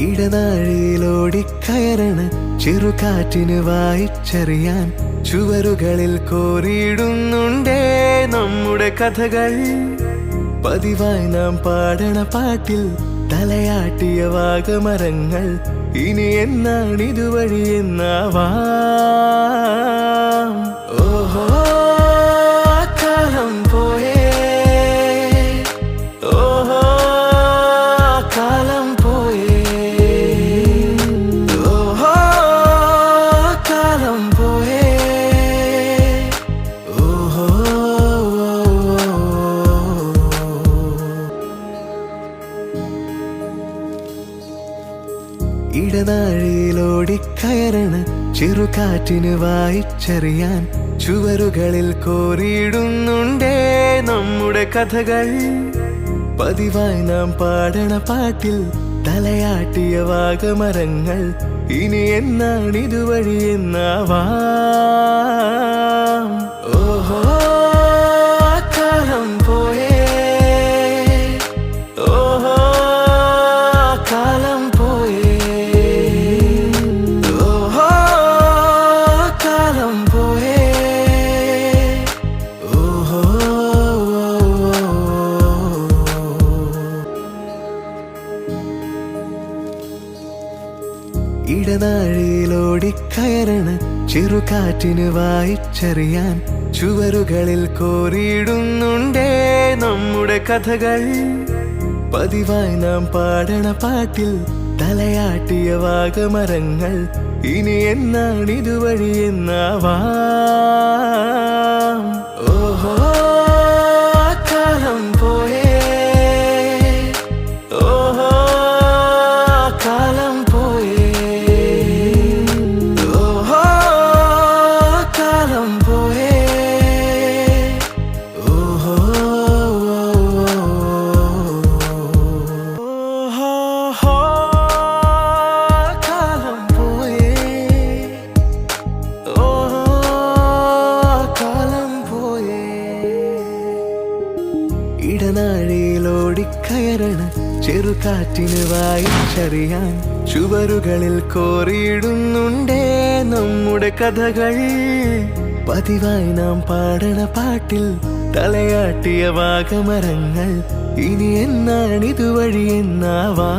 ഇടനാഴിയിലോടിക്കയറണ് ചെറുകാറ്റിന് വായിച്ചറിയാൻ ചുവരുകളിൽ കോറിയിടുന്നുണ്ടേ നമ്മുടെ കഥകൾ. പതിവായി നാം പാടണ പാട്ടിൽ തലയാട്ടിയ വാഗമരങ്ങൾ ഇനി എന്നാണിതുവഴി എന്നാവാം. ഓഹോ കാലം പോയേ, ഓഹോ കാലം പോയേ, ഓഹോ കാലം പോയേ, ഓഹോ. ഇടനാഴിയിലോടിക്കയറണ് ചെറുകാറ്റിന് വായിച്ചറിയാൻ ചുവരുകളിൽ കോറിയിടുന്നുണ്ടേ നമ്മുടെ കഥകൾ. പതിവായി നാം പാടണ പാട്ടിൽ തലയാട്ടിയ വാഗമരങ്ങൾ ഇനി എന്നാണിതുവഴി എന്നാവാം. ഓഹോ കാലം പോയേ, ഓഹോ കാലം പോയേ, ഓഹോ കാലം പോയേ, ഓഹോ. ഇടനാഴിയിലോടിക്കയറണ് ചെറുകാറ്റിന് വായിച്ചറിയാൻ ചുവരുകളിൽ കോറിയിടുന്നുണ്ടേ നമ്മുടെ കഥകൾ. പതിവായി നാം പാടണ പാട്ടിൽ തലയാട്ടിയ വാഗമരങ്ങൾ ഇനി എന്നാണിതുവഴി എന്നാവാം. ഓഹോ കാലം പോയേ, ഓഹോ കാലം പോയേ, ഓഹോ കാലം പോയേ, ഓഹോ. കാലം പോയേ, ഓഹോ കാലം പോയേ. ഇടനാഴിയിലോടിക്കയറണ് ചെറുകാറ്റിന് വായിച്ചറിയാൻ ചുവരുകളിൽ കോറിയിടുന്നുണ്ടേ നമ്മുടെ കഥകൾ. പതിവായി നാം പാടണ പാട്ടിൽ തലയാട്ടിയ വാഗമരങ്ങൾ ഇനി എന്നാണിതുവഴി എന്നാവാം.